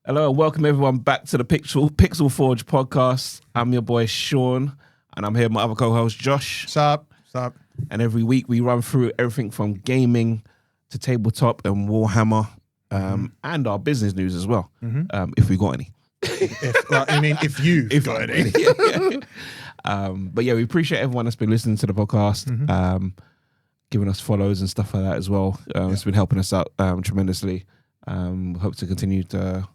Hello and welcome everyone back to the Pixel Forge podcast. I'm your boy Sean and I'm here with my other co-host Josh. What's up? And every week we run through everything from gaming to tabletop and Warhammer and our business news as well, if we got any. If you've got any. But yeah, we appreciate everyone that's been listening to the podcast, giving us follows and stuff like that as well. It's been helping us out tremendously. Hope to continue to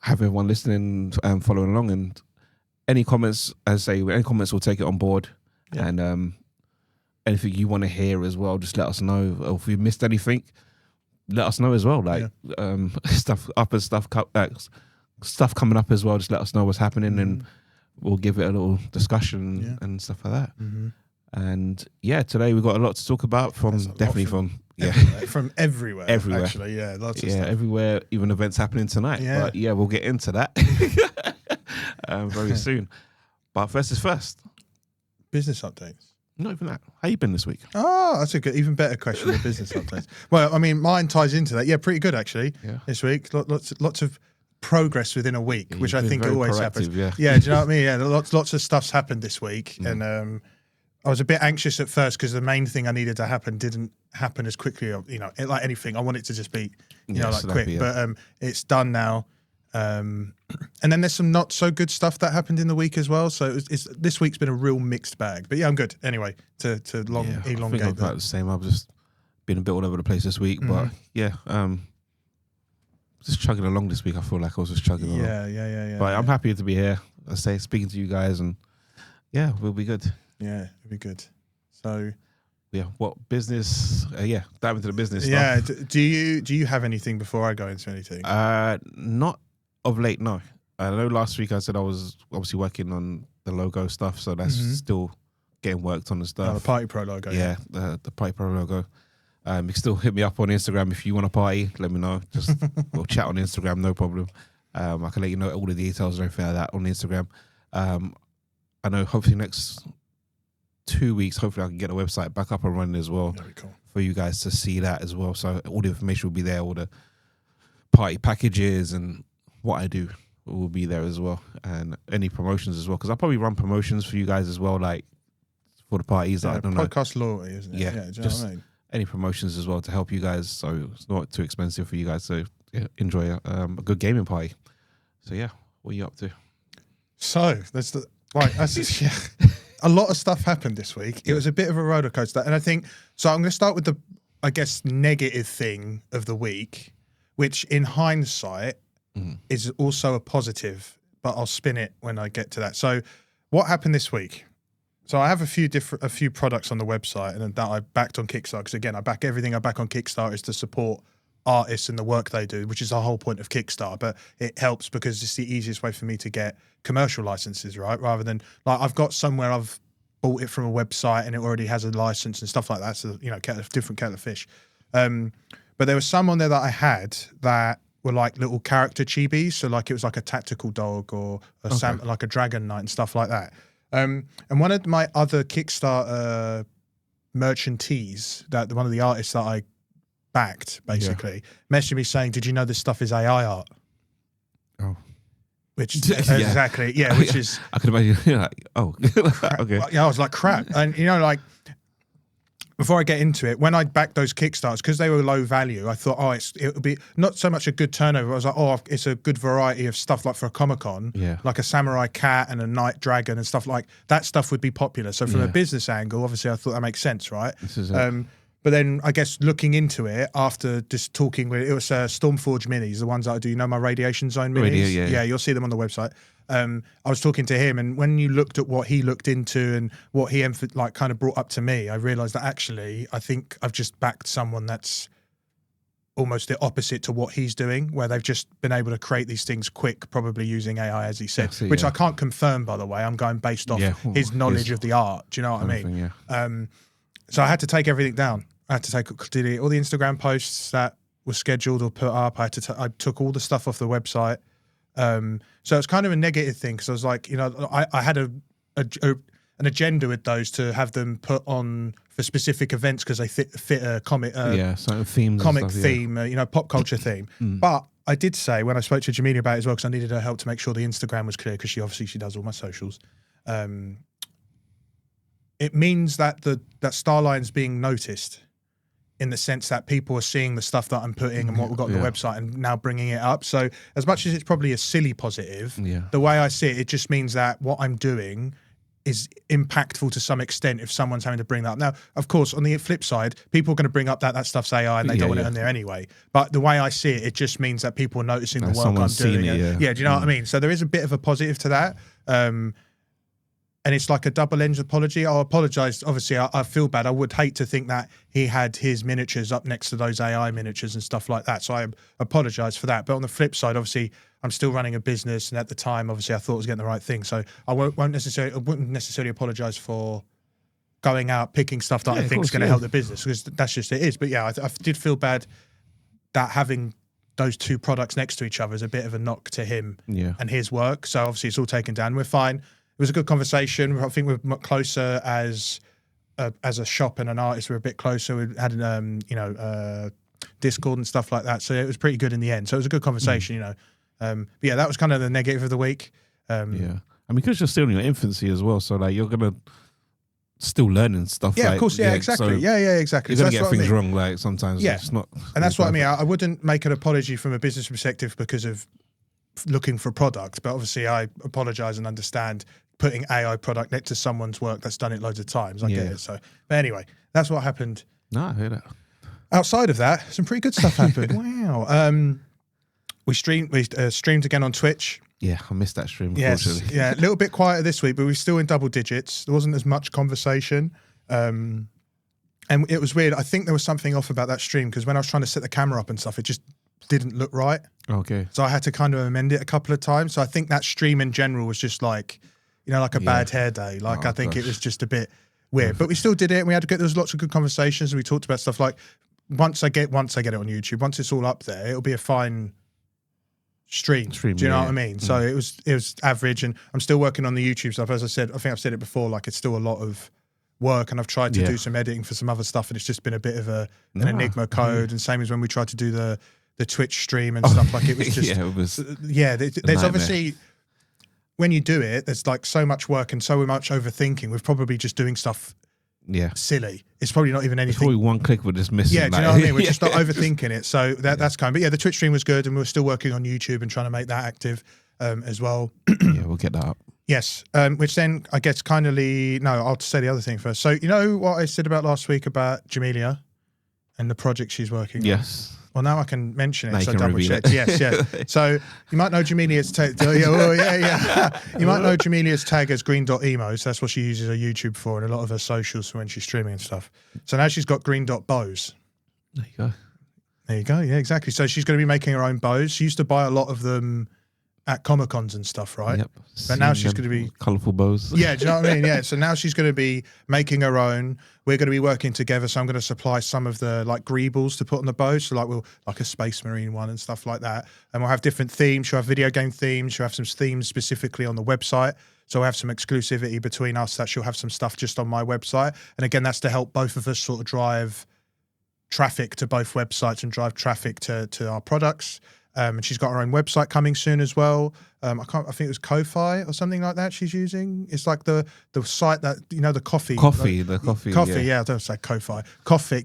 have everyone listening and following along. And any comments, as I say, any comments, we'll take it on board. Yeah. And anything you want to hear as well, just let us know. Or if we missed anything, let us know as well. Like stuff coming up as well. Just let us know what's happening, and we'll give it a little discussion and stuff like that. And yeah, today we've got a lot to talk about from everywhere. Actually, lots of stuff. Everywhere, even events happening tonight. But yeah, we'll get into that very soon. But first is first. Business updates. Not even that. How you been this week? Oh, that's a good, even better question than business updates. Well, I mean, mine ties into that. Yeah, pretty good actually. This week, lots of progress within a week, which I think always happens. Yeah, do you know what I mean? Yeah, lots of stuff's happened this week, and I was a bit anxious at first because the main thing I needed to happen didn't happen as quickly. You know, like anything, I want it to just be, quick. But it's done now. And then there's some not so good stuff that happened in the week as well. So this week's been a real mixed bag. But yeah, I'm good. Anyway, to elongate. I think I'm about the same. I've just been a bit all over the place this week, but yeah, just chugging along this week. I feel like I was just chugging along. Yeah. But I'm happy to be here. I say speaking to you guys, and yeah, we'll be good. Yeah, it'll be good. So, yeah, what business? Dive into the business. Yeah, stuff. do you have anything before I go into anything? Not of late, no. I know last week I said I was obviously working on the logo stuff, so that's still getting worked on and stuff. The Party Pro logo. Yeah, the Party Pro logo. You can still hit me up on Instagram if you want to party. Let me know. Just we'll chat on Instagram, no problem. I can let you know all the details and everything like that on Instagram. I know hopefully next 2 weeks, hopefully I can get the website back up and running as well. Very cool. For you guys to see that as well. So all the information will be there, all the party packages and what I do will be there as well. And any promotions as well. Because I'll probably run promotions for you guys as well, like for the parties. I don't know. Podcast loyalty, isn't it? Yeah. Do you know what I mean? Any promotions as well to help you guys. So it's not too expensive for you guys to enjoy a good gaming party. So yeah, what are you up to? So that's a lot of stuff happened this week. It was a bit of a roller coaster. And I think, so I'm going to start with the, I guess, negative thing of the week, which in hindsight is also a positive, but I'll spin it when I get to that. So what happened this week? So I have a few products on the website and that I backed on Kickstarter. Because again, everything I back on Kickstarter is to support artists and the work they do, which is the whole point of Kickstarter. But it helps because it's the easiest way for me to get commercial licenses, right? Rather than like I've got somewhere I've bought it from a website and it already has a license and stuff like that. So, different kettle of fish. But there were some on there that I had that were like little character chibis. So like it was like a tactical dog or like a dragon knight and stuff like that. And one of my other Kickstarter merchantees, one of the artists that I backed, basically, messaged me saying, "Did you know this stuff is AI art?" Oh. Which exactly, which is I could imagine like, oh, okay. Yeah, I was like, crap. And before I get into it, when I backed those Kickstarters, because they were low value, I thought, it would be not so much a good turnover. I was like, it's a good variety of stuff like for a Comic-Con, like a samurai cat and a night dragon and stuff like that stuff would be popular. So from a business angle, obviously I thought that makes sense, right? This is it. But then I guess looking into it after just talking with it was Stormforge minis, the ones that I do. You know my Radiation Zone minis? Yeah, you'll see them on the website. I was talking to him, and when you looked at what he looked into and what he kind of brought up to me, I realised that actually I think I've just backed someone that's almost the opposite to what he's doing, where they've just been able to create these things quick, probably using AI, as he said, which I can't confirm, by the way. I'm going based off his knowledge of the art. Do you know what I mean? Yeah. So I had to take everything down. I had to delete all the Instagram posts that were scheduled or put up. I took all the stuff off the website. So it's kind of a negative thing because I was like, I had an agenda with those to have them put on for specific events because they fit a comic, certain themes, comic theme, pop culture theme. But I did say when I spoke to Jamelia about it as well, because I needed her help to make sure the Instagram was clear, because she does all my socials. It means that that Starline's being noticed, in the sense that people are seeing the stuff that I'm putting and what we've got on the website and now bringing it up. So as much as it's probably a silly positive, the way I see it, it just means that what I'm doing is impactful to some extent if someone's having to bring that up. Now, of course, on the flip side, people are going to bring up that stuff's AI and they don't want it on there anyway. But the way I see it, it just means that people are noticing the work I'm doing. Do you know what I mean? So there is a bit of a positive to that. And it's like a double-edged apology. I'll apologise. Obviously, I feel bad. I would hate to think that he had his miniatures up next to those AI miniatures and stuff like that. So I apologise for that. But on the flip side, obviously, I'm still running a business. And at the time, obviously, I thought I was getting the right thing. So I wouldn't necessarily apologise for going out, picking stuff that I think is going to help the business, because that's just it is. But yeah, I did feel bad that having those two products next to each other is a bit of a knock to him and his work. So obviously, it's all taken down. We're fine. It was a good conversation. I think we're closer as a shop and an artist. We're a bit closer. We had Discord and stuff like that. So it was pretty good in the end. So it was a good conversation, But yeah, that was kind of the negative of the week. I mean, because you're still in your infancy as well, so like you're gonna still learning stuff. Yeah, of course. Yeah, exactly. So exactly. You're gonna get things wrong. Like sometimes, it's not. And that's what I mean. I wouldn't make an apology from a business perspective because of looking for products, but obviously I apologize and understand putting AI product next to someone's work that's done it loads of times. I get it. So, but anyway, that's what happened. No, I hear that. Outside of that, some pretty good stuff happened. Wow. We streamed again on Twitch. Yeah, I missed that stream. Yes, a little bit quieter this week, but we're still in double digits. There wasn't as much conversation. And it was weird. I think there was something off about that stream, because when I was trying to set the camera up and stuff, it just didn't look right. Okay. So I had to kind of amend it a couple of times. So I think that stream in general was just like, like a bad hair day. Like, I think it was just a bit weird, but we still did it. And there was lots of good conversations, and we talked about stuff like, once I get it on YouTube, once it's all up there, it'll be a fine stream. Do you know what I mean? So it was average, and I'm still working on the YouTube stuff. As I said, I think I've said it before, like it's still a lot of work, and I've tried to do some editing for some other stuff, and it's just been a bit of an Enigma code. And same as when we tried to do the Twitch stream and stuff, like it was just there's obviously, when you do it, there's like so much work and so much overthinking. We're probably just doing stuff silly. It's probably not even anything. Probably one click we're just missing. Yeah, do you know what I mean? We're just not overthinking it. So that's kind of, but yeah, the Twitch stream was good, and we're still working on YouTube and trying to make that active as well. Yeah, we'll get that up. Yes, which then I guess I'll say the other thing first. So you know what I said about last week about Jamelia and the project she's working on? Yes. Well, now I can mention it, now so I double checked. Yes. So you might know Jamelia's tag. You might know Jamelia's tag as green.emos. That's what she uses her YouTube for, and a lot of her socials for when she's streaming and stuff. So now she's got green.bows. There you go. There you go. Yeah, exactly. So she's going to be making her own bows. She used to buy a lot of them at Comic-Cons and stuff, right? Yep. But now she's going to be colourful bows. Yeah, do you know what I mean? Yeah. So now she's going to be making her own. We're going to be working together. So I'm going to supply some of the like greebles to put on the bows. So like a Space Marine one and stuff like that. And we'll have different themes. She'll have video game themes. She'll have some themes specifically on the website. So we'll have some exclusivity between us, that she'll have some stuff just on my website. And again, that's to help both of us sort of drive traffic to both websites and drive traffic to our products. And she's got her own website coming soon as well. I think it was Ko-Fi or something like that she's using. It's like the site that, the coffee. Coffee. I don't say Ko-Fi. Coffee.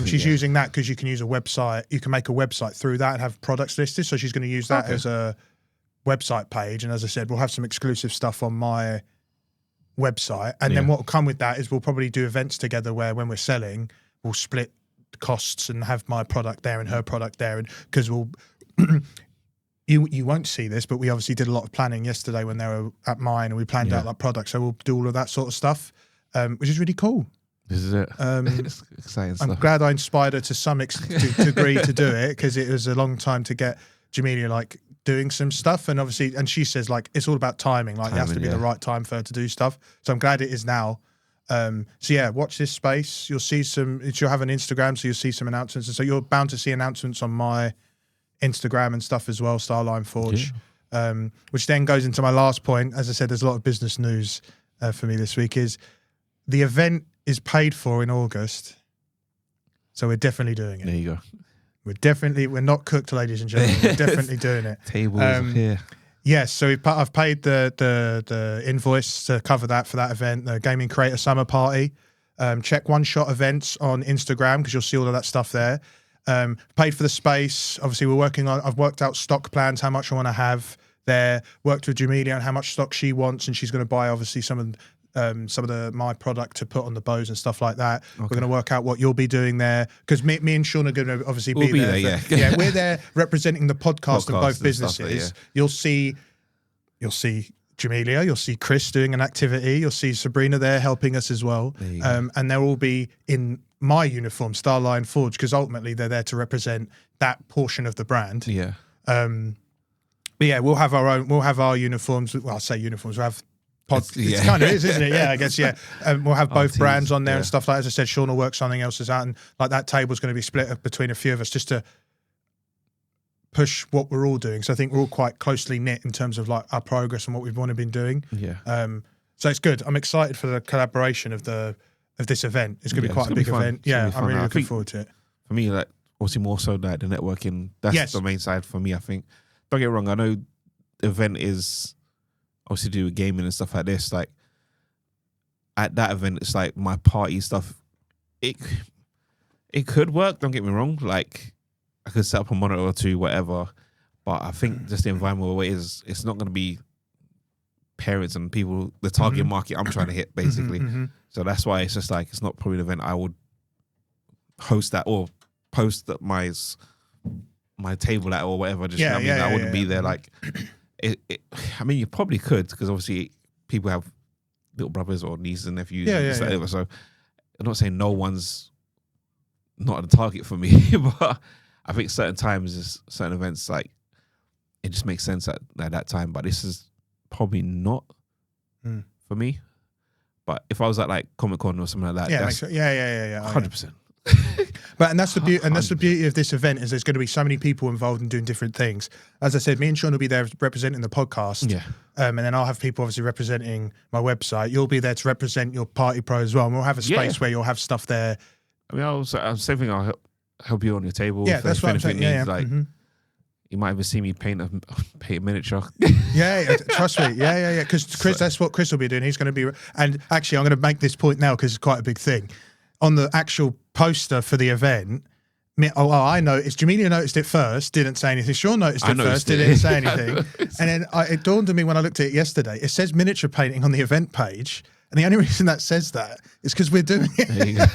She's using that because you can use a website. You can make a website through that and have products listed. So she's going to use that as a website page. And as I said, we'll have some exclusive stuff on my website. And then what will come with that is we'll probably do events together where when we're selling, we'll split costs and have my product there and her product there, and because we'll you won't see this, but we obviously did a lot of planning yesterday when they were at mine, and we planned out like products, so we'll do all of that sort of stuff, which is really cool. This is it. It's exciting stuff. I'm glad I inspired her to some degree to do it, because it was a long time to get Jamelia like doing some stuff, and obviously, and she says like it's all about timing, like it has to be the right time for her to do stuff, so I'm glad it is now. So yeah, watch this space. You'll see she'll have an Instagram, so you'll see some announcements. And so you're bound to see announcements on my Instagram and stuff as well, Starline Forge. Which then goes into my last point. As I said, there's a lot of business news for me this week. Is the event is paid for in August, so we're definitely doing it. There you go. We're not cooked, ladies and gentlemen. We're definitely doing it. Tables here. Yes, so I've paid the invoice to cover that for that event, the Gaming Creator Summer Party. Check One Shot Events on Instagram because you'll see all of that stuff there. Paid for the space. Obviously, I've worked out stock plans, how much I want to have there. Worked with Jamelia on how much stock she wants, and she's going to buy obviously some of my product to put on the bows and stuff like that. Okay. We're going to work out what you'll be doing there because me and Sean are going to obviously be there. Yeah, we're there representing the podcast of both businesses. Stuff, You'll see Jamelia, you'll see Chris doing an activity, you'll see Sabrina there helping us as well, and they'll all be in my uniform, Starline Forge, because ultimately they're there to represent that portion of the brand. Yeah. But yeah, we'll have our uniforms. Well, I say uniforms. We'll have it kind of is, isn't it? Yeah, I guess. Yeah, we'll have both brands on there and stuff like that. As I said, Sean will work something else out, and like that table's going to be split up between a few of us just to push what we're all doing. So I think we're all quite closely knit in terms of like our progress and what we've been doing. Yeah. So it's good. I'm excited for the collaboration of this event. It's going to be quite a big event. Yeah, I'm really looking forward to it. For me, like obviously more so like the networking. That's the main side for me. I think. Don't get me wrong. I know the event is obviously to do with gaming and stuff like this. Like at that event, it's like my party stuff. It could work. Don't get me wrong. Like I could set up a monitor or two, whatever. But I think just the environment where it is, it's not going to be parents and people, the target market I'm trying to hit, basically. So that's why it's just like, it's not probably an event I would host that or post that my table at or whatever. Just, I wouldn't be there. Like, I mean, you probably could because obviously people have little brothers or nieces and nephews and whatever. So I'm not saying no one's not a target for me, but I think certain times, certain events, like it just makes sense at that time. But this is probably not for me. But if I was at like Comic Con or something like that, that's 100%. But that's the beauty, and that's the beauty of this event is there's going to be so many people involved in doing different things. As I said, me and Sean will be there representing the podcast, and then I'll have people obviously representing my website. You'll be there to represent your Party Pro as well, and we'll have a space where you'll have stuff there. I mean, same thing. I'll help you on your table. Yeah, that's what I'm saying. Like, you might even see me paint a miniature. Trust me. Yeah. Because Chris, that's what Chris will be doing. He's going to be, and actually, I'm going to make this point now because it's quite a big thing. On the actual poster for the event, I noticed, Jamelia noticed it first, didn't say anything. Sean noticed it first, didn't say anything. And then it dawned on me when I looked at it yesterday. It says miniature painting on the event page. And the only reason that says that is because we're doing it,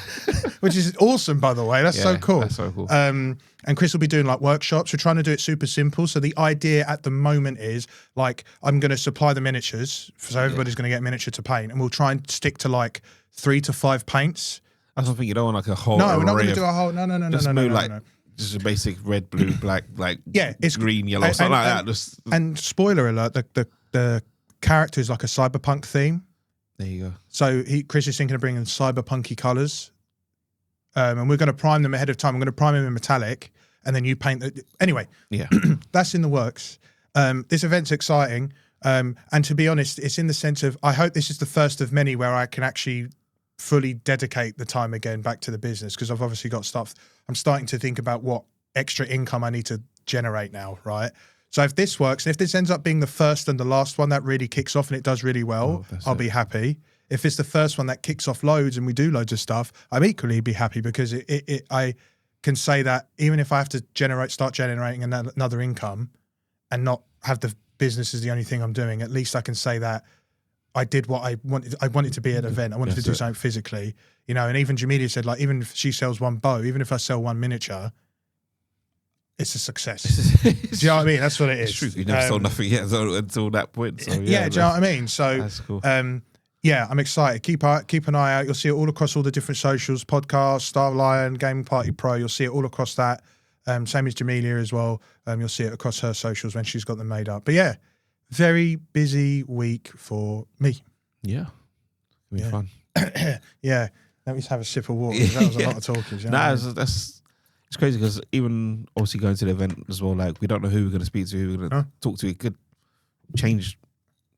which is awesome, by the way. That's so cool. That's so cool. And Chris will be doing like workshops. We're trying to do it super simple. So the idea at the moment is like, I'm going to supply the miniatures. So everybody's going to get a miniature to paint. And we'll try and stick to like 3 to 5 paints. I don't think you don't want like a whole. No, we're not going to do a whole. No. Just a basic red, blue, black, like it's green, yellow, something like that. And spoiler alert: the character is like a cyberpunk theme. There you go. So Chris is thinking of bringing cyberpunky colours, and we're going to prime them ahead of time. I'm going to prime them in metallic, and then you paint the. Anyway, that's in the works. This event's exciting, and to be honest, it's in the sense of I hope this is the first of many where I can actually fully dedicate the time again back to the business because I've obviously got stuff. I'm starting to think about what extra income I need to generate now, right? So if this works, if this ends up being the first and the last one that really kicks off and it does really well, I'll be happy. If it's the first one that kicks off loads and we do loads of stuff, I'm equally be happy because I can say that even if I have to start generating another income and not have the business as the only thing I'm doing, at least I can say that I did what I wanted. I wanted to be at an event. I wanted to do something physically, and even Jamelia said, like, even if she sells one bow, even if I sell one miniature, it's a success. Do you know what I mean? That's what it is. It's true. You never sold nothing yet until that point. So, do you know what I mean? So that's cool. I'm excited. Keep an eye out. You'll see it all across all the different socials, podcast, Starlion, Gaming Party Pro. You'll see it all across that. Same as Jamelia as well. You'll see it across her socials when she's got them made up. But yeah. Very busy week for me. Yeah. It'll be fun. Yeah. Let me just have a sip of water. That was a lot of talking. It's crazy because even obviously going to the event as well, like we don't know who we're going to speak to, who we're going to talk to. It could change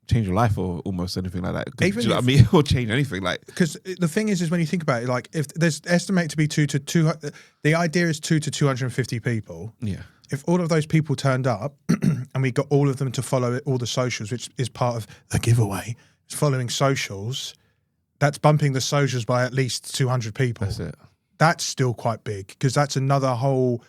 change your life or almost anything like that. Even Do you know what I mean? Or change anything like. Because the thing is when you think about it, like if there's estimated to be 200, the idea is 2 to 250 people. Yeah. If all of those people turned up and we got all of them to follow all the socials, which is part of the giveaway, following socials, that's bumping the socials by at least 200 people. That's it. That's still quite big because that's another whole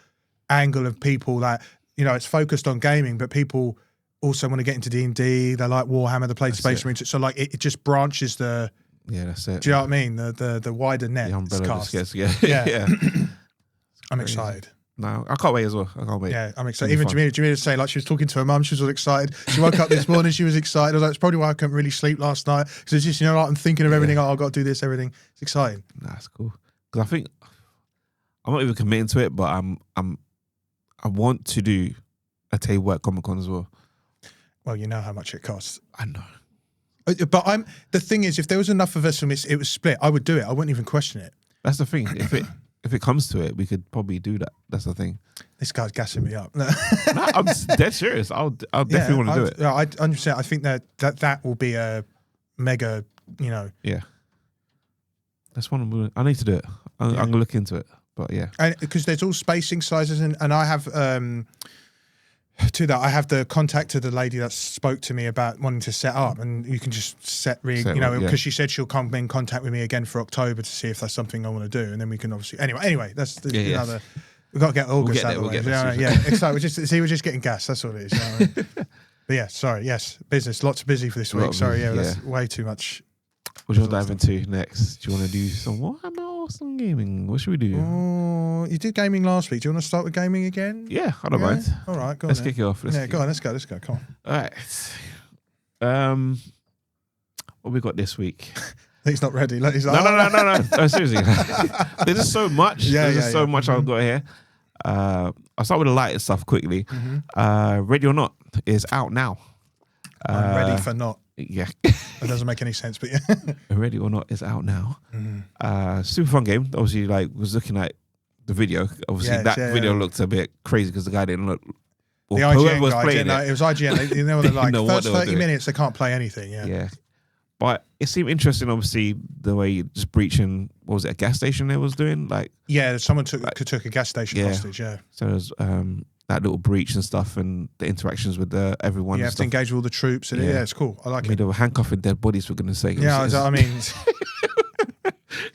angle of people that, you know, it's focused on gaming, but people also want to get into D&D. They like Warhammer, they play Space Marine. So like it just branches the... Yeah, that's it. Do you know what I mean? The wider net. The umbrella cast. just gets, yeah. I'm excited. No, I can't wait as well. I can't wait. Yeah, I'm excited. Even Jamila was saying, like, she was talking to her mum, she was all excited. She woke up this morning, she was excited. I was like, it's probably why I couldn't really sleep last night. Because it's just, you know, like, I'm thinking of everything. Oh, I've got to do this, everything. It's exciting. That's cool. Because I think I'm not even committing to it, but I want to do a table at Comic Con as well. Well, you know how much it costs. I know. But the thing is, if there was enough of us and it was split, I would do it. I wouldn't even question it. That's the thing. If it comes to it, we could probably do that. That's the thing. This guy's gassing me up. No, I'm dead serious. I'll definitely want to do it. I understand. I think that will be a mega, you know. Yeah. That's one I need to do it. I'm going to look into it. But yeah. Because there's all spacing sizes and I have... to that, I have the contact of the lady that spoke to me about wanting to set up, and you can just because she said she'll come in contact with me again for October to see if that's something I want to do, and then we can obviously anyway. That's another. We've got to get August out of the way. Excited. We're just getting gas. That's all it is. You know what I mean? But yeah, sorry. Yes, business. Lots of busy for this week. Sorry. That's way too much. What do you want to dive into next? Do you want to do some Warhammer or some gaming? What should we do? Oh, you did gaming last week. Do you want to start with gaming again? Yeah, I don't mind. All right, go on. Let's kick it off. Go on. Let's go. Come on. All right. What we got this week? He's not ready. He's like, no. Seriously, there's just so much. There's so much I've got here. I'll start with the lighter stuff quickly. Ready or Not is out now. I'm ready for not. Yeah. That doesn't make any sense, but yeah. Ready or Not is out now. Super fun game. Obviously, was looking at the video. Obviously, video looked a bit crazy because the guy didn't look. The IGN guy didn't know. It was IGN. You know what they're like. First 30 minutes, they can't play anything. Yeah. But it seemed interesting, obviously, the way you just breaching, what was it, a gas station they was doing? Someone took a gas station hostage, So there's that little breach and stuff and the interactions with everyone. You have to engage with all the troops. And it's cool. I like it. They were handcuffing dead bodies, for goodness sake. I mean...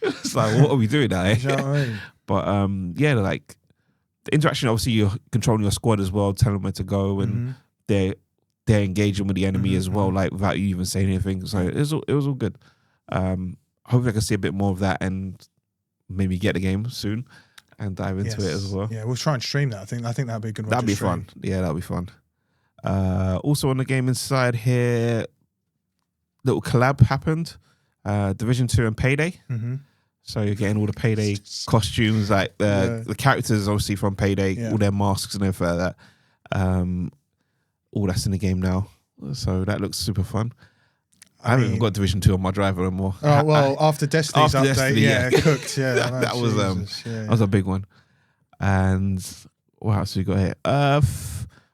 It's like, what are we doing now? You know what I mean? But, the interaction, obviously, you're controlling your squad as well, telling them where to go, and they're engaging with the enemy as well, without you even saying anything. So it was all good. Hopefully I can see a bit more of that and maybe get the game soon and dive into it as well. Yeah, we'll try and stream that. I think that'd be a good one. That'd be fun. Yeah, that'd be fun. Also on the gaming side here, little collab happened. Division 2 and Payday. So you're getting all the Payday costumes, like the characters obviously from Payday, all their masks and everything like that. All that's in the game now. So that looks super fun. I haven't even got Division 2 on my driver anymore. Oh, well, after Destiny's update, cooked. Yeah, that was a big one. And what else we got here? I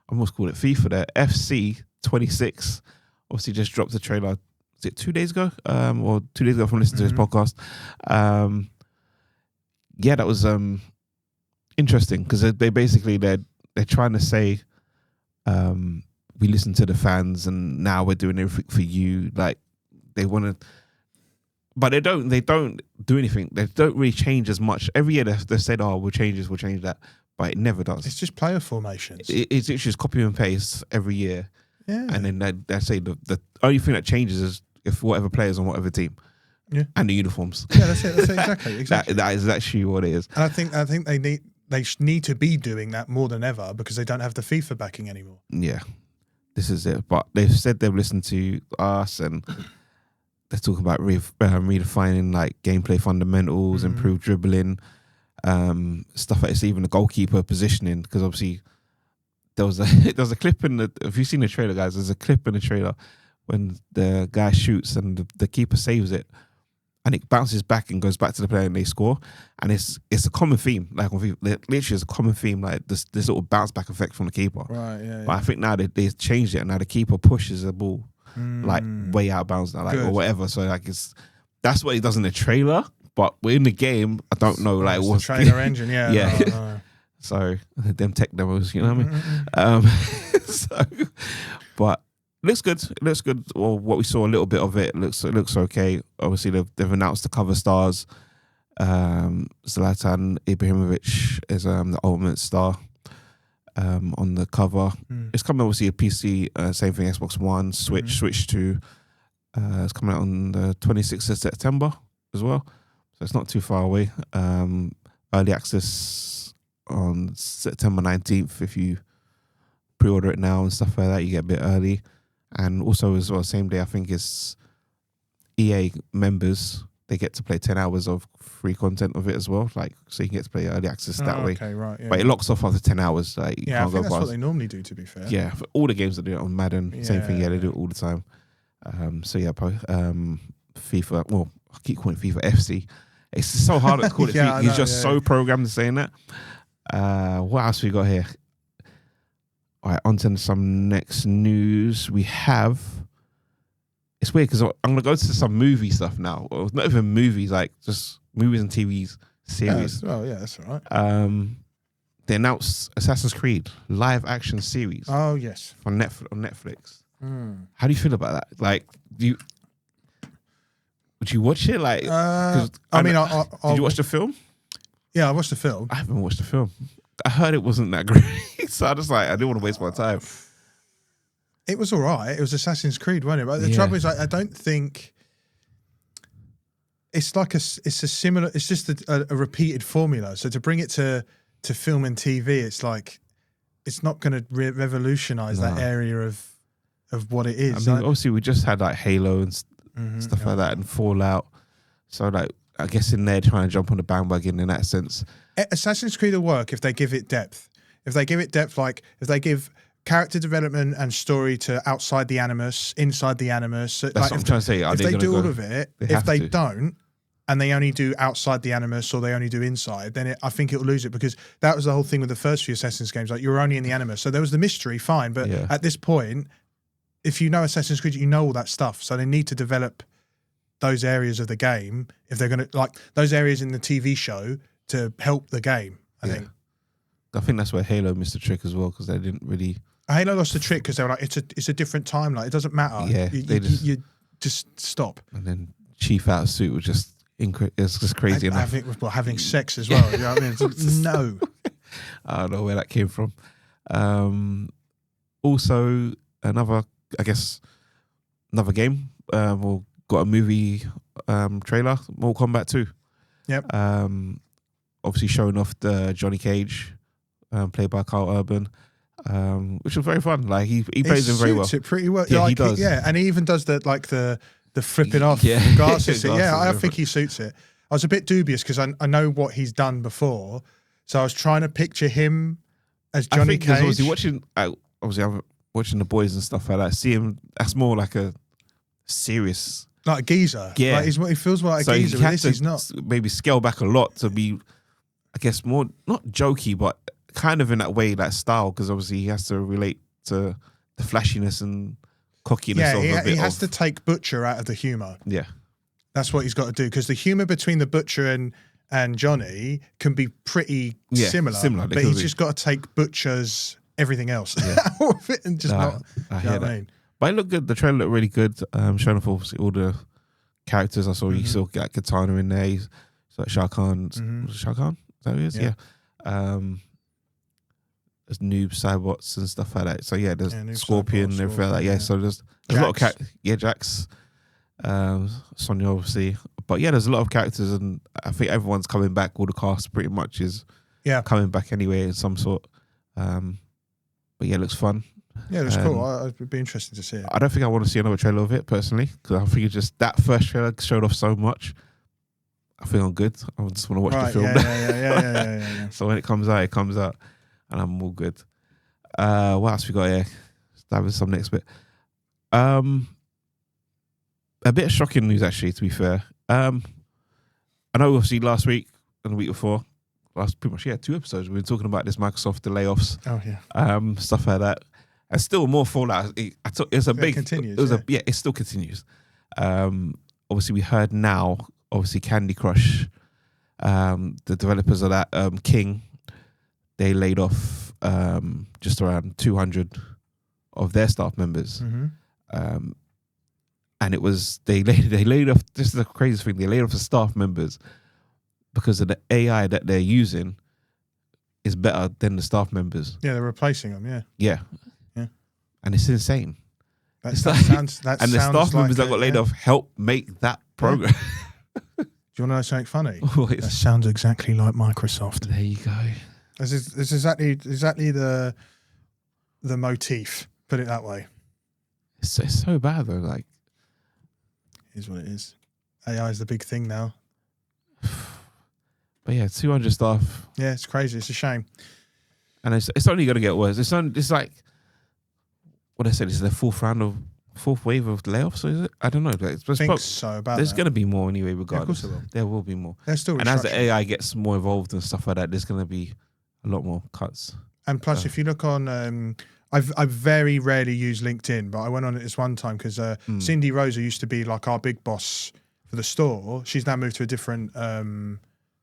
almost called it FIFA there. FC 26 obviously just dropped a trailer. Was it 2 days ago? Or 2 days ago from listening to his podcast. That was interesting because they basically they're trying to say we listen to the fans and now we're doing everything for you. Like they want to, but they don't do anything. They don't really change as much. Every year they said, "Oh, we'll change this, we'll change that," but it never does. It's just player formations. It's just copy and paste every year. Yeah, and then they say the only thing that changes is if whatever players on whatever team. Yeah, and the uniforms. Yeah, that's it. Exactly. That is actually what it is. And I think they need to be doing that more than ever because they don't have the FIFA backing anymore. Yeah, this is it. But they've said they've listened to us and they're talking about redefining like gameplay fundamentals, improved dribbling, stuff like this. Even the goalkeeper positioning, because obviously there was a clip in the. If you've seen the trailer, guys, there's a clip in the trailer when the guy shoots and the keeper saves it. And it bounces back and goes back to the player and they score. And it's a common theme. Like literally it's a common theme, like this little bounce back effect from the keeper. Right, yeah. But I think now they changed it and now the keeper pushes the ball like way out of bounds now, like Good. or whatever. So like that's what he does in the trailer, but we're in the game. I don't know like It's what's the trailer engine, yeah. Yeah. No. So them tech demos, you know what I mean? So, but looks good. It looks good. Well, what we saw a little bit of it looks okay. Obviously, they've announced the cover stars. Zlatan Ibrahimovic is the ultimate star on the cover. It's coming obviously a PC, same thing, Xbox One, Switch 2. It's coming out on the 26th of September as well. So it's not too far away. Early access on September 19th. If you pre-order it now and stuff like that, you get a bit early. And also as well, same day, I think it's EA members. They get to play 10 hours of free content of it as well. Like, so you can get to play early access that way. Okay, right. Yeah, but it locks off after 10 hours. Like, you I can't think go that's what past. they normally do, to be fair. Yeah, for all the games that do it on Madden, same thing. Yeah, they do it all the time. So yeah, FIFA. Well, I keep calling it FIFA FC. It's so hard to call it FIFA. He's just so programmed to saying that. What else we got here? All right, on to some next news. We have. It's weird because I'm going to go to some movie stuff now. Well, not even movies, like just movies and TV series. Yeah, that's all right. They announced Assassin's Creed live action series. Oh, yes. On Netflix. How do you feel about that? Like, would you watch it? Like, did you watch the film? Yeah, I watched the film. I haven't watched the film. I heard it wasn't that great, so I didn't want to waste my time. It was all right. It was Assassin's Creed, wasn't it? But the trouble is, I don't think it's just a repeated formula. So to bring it to film and TV, it's like it's not going to revolutionize that area of what it is. I mean, obviously, we just had like Halo and stuff like that, and Fallout. So like, I guess in there trying to jump on the bandwagon in that sense. Assassin's Creed will work if they give it depth. If they give it depth, like if they give character development and story to outside the Animus, inside the Animus. That's what I'm trying to say. If they do all of it, if they don't, and they only do outside the Animus or they only do inside, then I think it'll lose it, because that was the whole thing with the first few Assassin's games. Like, you were only in the Animus. So there was the mystery, fine. But at this point, if you know Assassin's Creed, you know all that stuff. So they need to develop those areas of the game, if they're going to, like, those areas in the TV show to help the game, I think. I think that's where Halo missed the trick as well, because they didn't really... Halo lost the trick because they were like, it's a different timeline. It doesn't matter. Yeah, you just stop. And then Chief out of suit was just it's just crazy enough. Having sex as well. You know what I mean? It's no. I don't know where that came from. Also, another game. We got a movie trailer, Mortal Kombat 2. Yep. Obviously showing off the Johnny Cage, played by Carl Urban. Which was very fun. Like he plays him very well. It pretty well. Yeah, like, he does. And he even does the flipping off glasses. I think he suits it. I was a bit dubious because I know what he's done before, so I was trying to picture him as Johnny Cage. Obviously I'm watching The Boys and stuff like that. See him, that's more like a serious, like a geezer. Yeah, like he feels more like a geezer. With this, he's not. Maybe scale back a lot to be, I guess, more not jokey, but kind of in that way, that style, because obviously he has to relate to the flashiness and cockiness of a bit. He has to take Butcher out of the humour. Yeah. That's what he's got to do, because the humour between the Butcher and Johnny can be pretty similar, but he's just got to take Butcher's everything else out of it and just not. I hear that. I mean? But it looked good. The trailer looked really good. Showing off obviously all the characters. I saw you saw like Katana in there. He's like Shah Khan. Shah Khan? Is that who he is? Yeah. There's noob cybots and stuff like that. So yeah, there's Scorpion and everything like that. Yeah, so there's a lot of characters. Yeah, Jax, Sonya obviously. But yeah, there's a lot of characters, and I think everyone's coming back. All the cast pretty much is coming back anyway in some sort. But yeah, it looks fun. Yeah, it looks cool. I'd be interested to see it. I don't think I want to see another trailer of it personally, because I think it's just that first trailer showed off so much. I think I'm good. I just want to watch the film. Yeah. So when it comes out, it comes out. And I'm all good. What else we got here? That was some next bit. A bit of shocking news, actually, to be fair. I know, obviously, last week and the week before, pretty much, 2 episodes, we were talking about this Microsoft, the layoffs. Oh, yeah. Stuff like that. And still more Fallout. It's a big. Continues, It was it still continues. Obviously, we heard now. Obviously, Candy Crush, the developers of that, King, they laid off just around 200 of their staff members. And it was they laid off. This is the craziest thing. They laid off the staff members because of the AI that they're using is better than the staff members. Yeah, they're replacing them. Yeah. Yeah. And it's insane. That sounds the staff members that got laid off help make that program. Do you want to know something funny? That sounds exactly like Microsoft. There you go. This is exactly the motif. Put it that way. It's so bad though. Like, it is what it is. AI is the big thing now. But yeah, 200 staff. Yeah, it's crazy. It's a shame. And it's only going to get worse. It's like, what I said, is the fourth wave of layoffs, is it? I don't know. I think so. There's going to be more anyway, regardless. Yeah, of course there will be more. There's still and as the AI gets more involved and stuff like that, there's going to be a lot more cuts. And plus, if you look on, I've very rarely used LinkedIn, but I went on it this one time because Cindy Rosa used to be like our big boss for the store. She's now moved to a different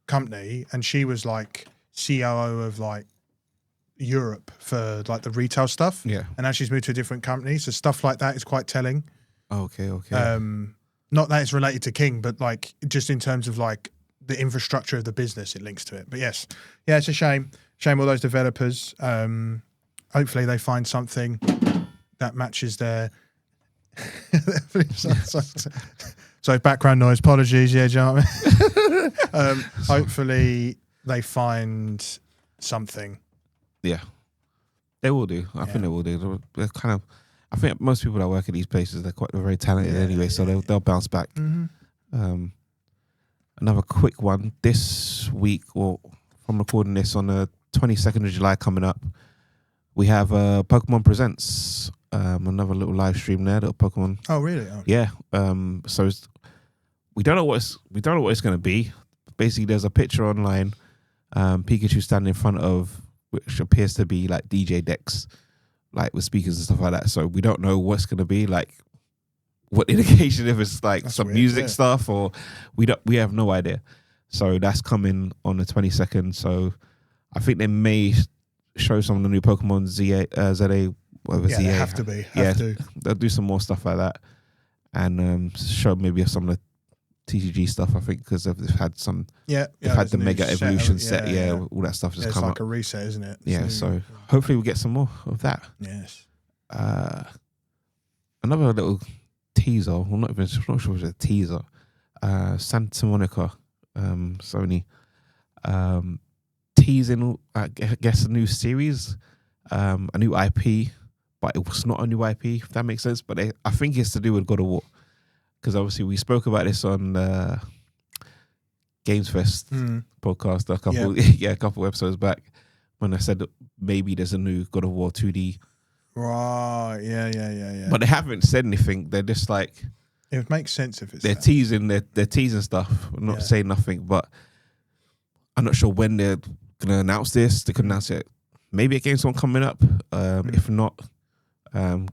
company, and she was like COO of like Europe for like the retail stuff. Yeah. And now she's moved to a different company. So stuff like that is quite telling. Okay. Not that it's related to King, but like just in terms of like the infrastructure of the business, it links to it. But yes, yeah, it's a shame. Shame all those developers. Hopefully they find something that matches their so background noise, apologies, yeah, do you know what I mean? Hopefully they find something. Yeah, they will do. I think they will do. They're kind of. I think most people that work at these places, they're very talented anyway, so they'll bounce back. Another quick one this week, or I'm recording this on the 22nd of July coming up. We have Pokemon Presents, another little live stream there. Little Pokemon. Oh really? Oh. Yeah. So we don't know what it's going to be. Basically, there's a picture online. Pikachu standing in front of, which appears to be like DJ decks, like with speakers and stuff like that. So we don't know what's going to be like, what indication, if it's like that's some weird, music stuff, or we have no idea. So that's coming on the 22nd. So I think they may show some of the new Pokemon ZA, whatever ZA. They have to be. Have to. They'll do some more stuff like that, and show maybe some of the TCG stuff, I think, because they've had some. They've had the Mega Evolution set. All that stuff just come up. It's like a reset, isn't it? Yeah, so hopefully we'll get some more of that. Yes. Another little teaser. I'm not sure if it's a teaser. Santa Monica, Sony, teasing, I guess, a new series, a new IP, but it was not a new IP, if that makes sense. But I think it's to do with God of War. Because obviously we spoke about this on Games Fest podcast a couple episodes back, when I said that maybe there's a new God of War 2D. Right, yeah. But they haven't said anything. They're just like, it makes sense if it's. They're teasing stuff. I'm not saying nothing, but I'm not sure when they're gonna announce this. They could announce it maybe at Gamescom coming up. If not,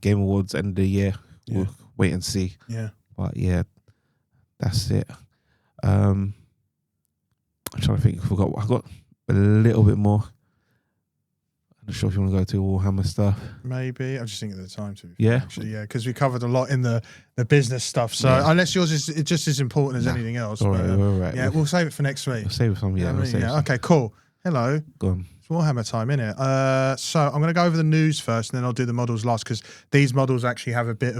Game Awards end of the year. We'll wait and see. Yeah. But yeah, that's it. I'm trying to think. I got a little bit more. I'm not sure if you want to go to Warhammer stuff. Maybe. I'm just thinking of the time too. Yeah. Actually, yeah, because we covered a lot in the business stuff. So unless yours is just as important as anything else. All right. Yeah, we'll save it for next week. We'll save it some. Yeah. Okay, cool. Hello. Go on. It's Warhammer time, innit? So I'm going to go over the news first, and then I'll do the models last, because these models actually have a bit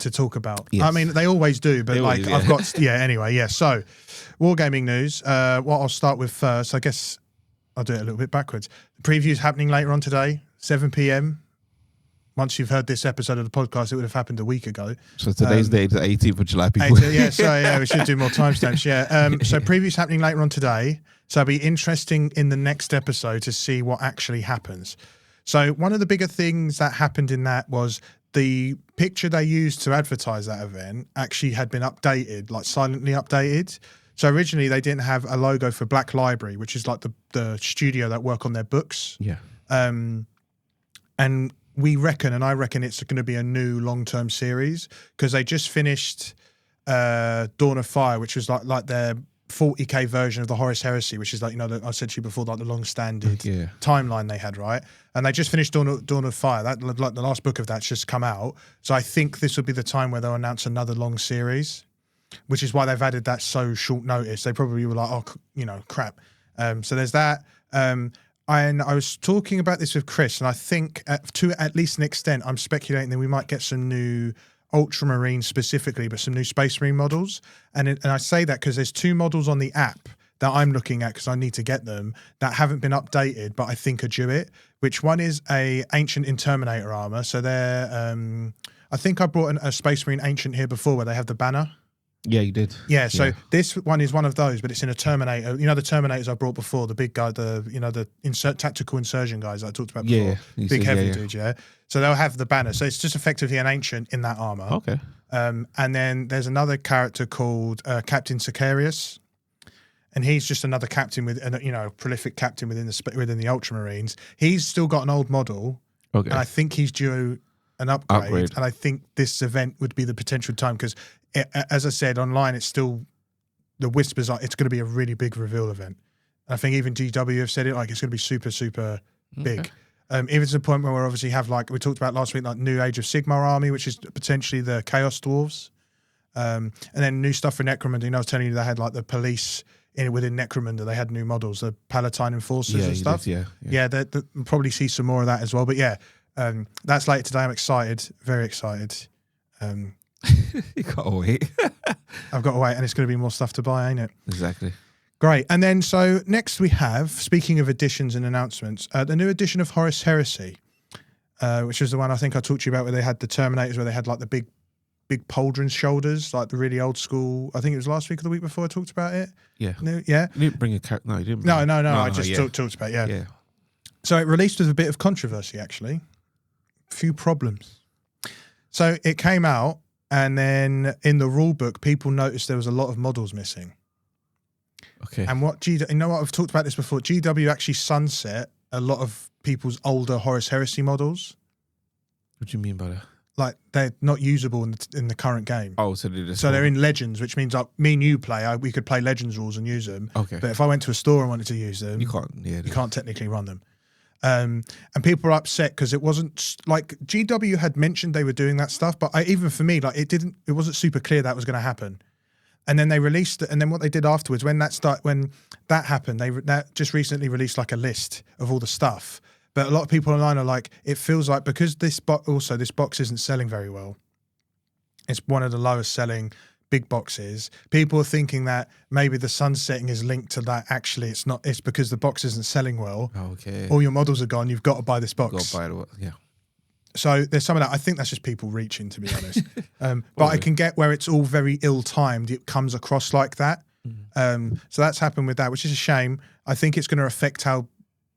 to talk about. Yes. I mean, they always do, but I've got anyway. So wargaming news. What I'll start with first, I guess I'll do it a little bit backwards. The preview's happening later on today, 7 p.m. Once you've heard this episode of the podcast, it would have happened a week ago. So today's date is the 18th of July, people. We should do more timestamps. So preview's happening later on today, so it'll be interesting in the next episode to see what actually happens. So one of the bigger things that happened in that was the picture they used to advertise that event actually had been updated, like silently updated. So originally they didn't have a logo for Black Library, which is like the studio that work on their books. Yeah. and we reckon, and I reckon it's going to be a new long-term series because they just finished Dawn of Fire, which was like their 40k version of the Horus Heresy, which is like, you know, I said to you before, like the long-standing timeline they had, right? And they just finished Dawn of Fire. That, like the last book of that's just come out. So I think this will be the time where they'll announce another long series, which is why they've added that so short notice. They probably were like, oh, you know, crap. So there's that. And I was talking about this with Chris, and I think to at least an extent, I'm speculating that we might get some new Ultramarine specifically, but some new Space Marine models. And I say that because there's 2 models on the app that I'm looking at because I need to get them that haven't been updated, but I think are due it. Which one is a Ancient Interminator armor. So they're, I think I brought a Space Marine Ancient here before where they have the banner. Yeah, you did. Yeah, so this one is one of those, but it's in a Terminator. You know the Terminators I brought before, the big guy, the tactical insurgent guys I talked about before. Big heavy dude, yeah. So they'll have the banner. So it's just effectively an Ancient in that armor. Okay. And then there's another character called Captain Sicarius, and he's just another captain with, prolific captain within the Ultramarines. He's still got an old model, and I think he's due an upgrade. And I think this event would be the potential time because, as I said, online it's still, the whispers are it's going to be a really big reveal event. And I think even GW have said it, like it's going to be super, super big. Even to the point where we obviously have, like we talked about last week, like new Age of Sigmar army, which is potentially the Chaos Dwarves. And then new stuff for Necromunda. You know, I was telling you they had like the police within Necromunda, they had new models, the Palatine Enforcers and stuff. We'll probably see some more of that as well. But yeah, that's later today. I'm excited, very excited. You gotta wait. I've got to wait, and it's going to be more stuff to buy, ain't it? Exactly. Great. And then so next we have, speaking of editions and announcements, the new edition of Horus Heresy, which is the one I think I talked to you about where they had the Terminators, where they had like the big pauldron shoulders, like the really old school. I think it was last week or the week before I talked about it. Yeah. No, yeah. You didn't bring a character. No, you didn't. No. I just talked about it. Yeah. So it released with a bit of controversy, actually. A few problems. So it came out, and then in the rule book, people noticed there was a lot of models missing. Okay. And you know what? I've talked about this before. GW actually sunset a lot of people's older Horus Heresy models. What do you mean by that? Like they're not usable in the current game. Oh, so they're in Legends, which means me and you play. We could play Legends rules and use them. Okay. But if I went to a store and wanted to use them, you can't. Yeah, you can't technically run them. And people are upset because it wasn't like GW had mentioned they were doing that stuff, but even for me, like it wasn't super clear that was going to happen. And then they released it, and then what they did afterwards, when that happened, that just recently released like a list of all the stuff. But a lot of people online are like, it feels like because this box isn't selling very well. It's one of the lowest selling big boxes. People are thinking that maybe the sunsetting is linked to that. Actually, it's not. It's because the box isn't selling well. Okay. All your models are gone. You've got to buy this box. Got to buy it. Yeah. So there's some of that. I think that's just people reaching, to be honest. But I can get where it's all very ill-timed. It comes across like that. So that's happened with that, which is a shame. I think it's going to affect how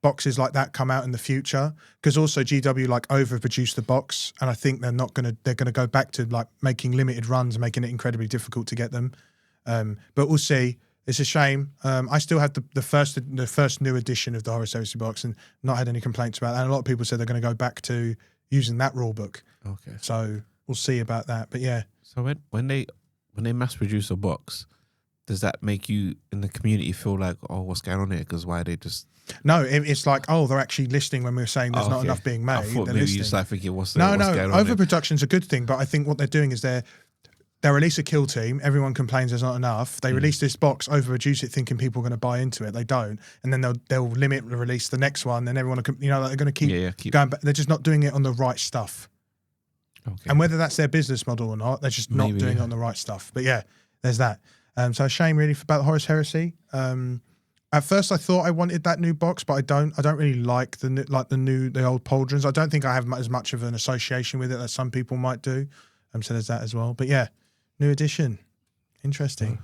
boxes like that come out in the future, because also GW like overproduced the box, and I think they're going to go back to like making limited runs, making it incredibly difficult to get them. But we'll see. It's a shame. I still have the first new edition of the Horus Heresy box and not had any complaints about that. And a lot of people said they're going to go back to using that rule book. Okay. So we'll see about that. But yeah. So when they mass produce a box, does that make you in the community feel like, oh, what's going on here? Because why they just... No, it's like, oh, they're actually listening when we were saying there's not enough being made. I thought they're maybe listening. you just like thinking, what's going on here? Overproduction's a good thing, but I think what they're doing is they release a kill team, everyone complains there's not enough. They release this box, overproduce it, thinking people are going to buy into it. They don't. And then they'll limit the release the next one, and everyone, they're going to keep going back. They're just not doing it on the right stuff. Okay. And whether that's their business model or not, they're just not doing it on the right stuff. But yeah, there's that. So a shame really about Horus Heresy. At first I thought I wanted that new box, but I don't really like the old pauldrons. I don't think I have as much of an association with it as some people might do. So there's that as well. But yeah, new edition. Interesting.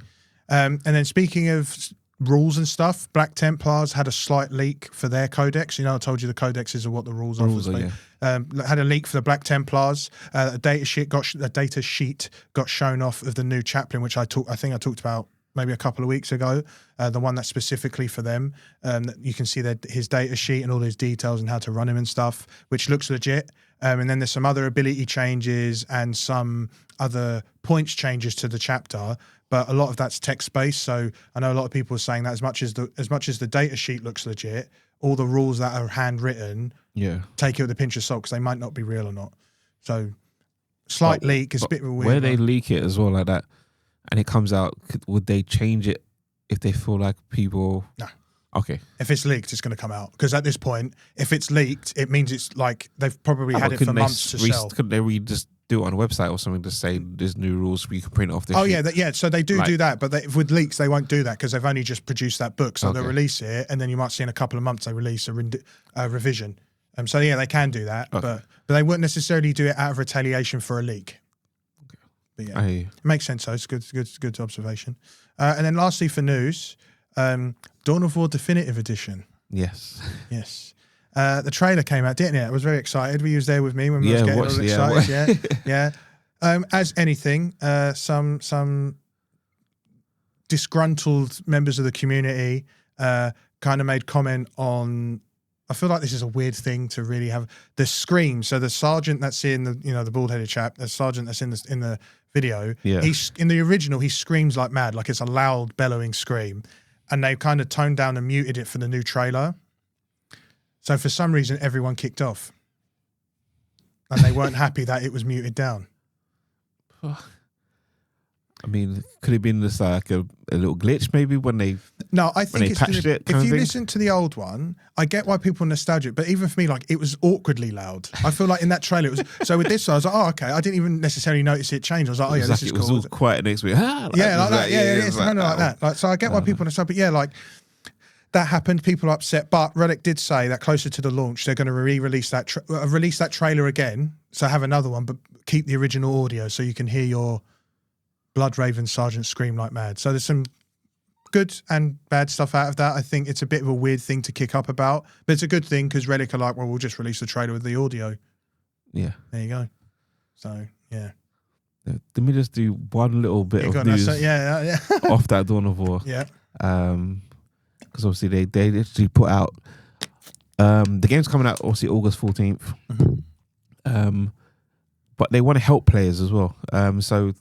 And then speaking of rules and stuff, Black Templars had a slight leak for their codex. I told you the codexes are what the rules are. Had a leak for the Black Templars. A data sheet got shown off of the new chaplain, which I think I talked about maybe a couple of weeks ago, the one that's specifically for them. You can see his data sheet and all those details and how to run him and stuff, which looks legit. And then there's some other ability changes and some other points changes to the chapter, but a lot of that's text-based. So I know a lot of people are saying that as much as the data sheet looks legit, all the rules that are handwritten, take it with a pinch of salt because they might not be real or not. So slight leak is a bit of a weird where they leak it as well like that, and it comes out, would they change it if they feel like people? No. Okay. If it's leaked, it's going to come out. Because at this point, if it's leaked, it means it's like they've probably had it for months to sell. Couldn't they just do it on a website or something to say there's new rules we can print off this? Oh, yeah. So they do that. But with leaks, they won't do that because they've only just produced that book. So they'll release it. And then you might see in a couple of months they release a revision. So, yeah, they can do that. Okay. But they wouldn't necessarily do it out of retaliation for a leak. Okay. But, yeah, it makes sense, though. It's good observation. And then lastly for news... Dawn of War Definitive Edition. Yes. The trailer came out, didn't it? I was very excited. Were you there with me when we was getting all excited? Yeah. As anything, some disgruntled members of the community kind of made comment on. I feel like this is a weird thing to really have the scream. So the sergeant that's in the bald-headed chap, the sergeant that's in the video. Yeah. He's in the original. He screams like mad, like it's a loud bellowing scream. And they kind of toned down and muted it for the new trailer. So for some reason, everyone kicked off. And they weren't happy that it was muted down. I mean, could it have been just like a little glitch maybe when they patched it? If you listen to the old one, I get why people are nostalgic, but even for me, like, it was awkwardly loud. I feel like in that trailer, it was. So with this one, I was like, oh, okay. I didn't even necessarily notice it changed. I was like, oh, yeah, this is cool. It was all quiet next week. It's kind of like that. Like, so I get why people are nostalgic, but yeah, like, that happened. People are upset, but Relic did say that closer to the launch, they're going to release that trailer again. So have another one, but keep the original audio so you can hear your Bloodraven Sergeant scream like mad. So there's some good and bad stuff out of that. I think it's a bit of a weird thing to kick up about, but it's a good thing because Relic are like, well, we'll just release the trailer with the audio. Yeah. There you go. So, yeah. Let me just do one little bit of news off that Dawn of War. Yeah. Because obviously they actually put out the game's coming out obviously August 14th. Mm-hmm. But they want to help players as well. So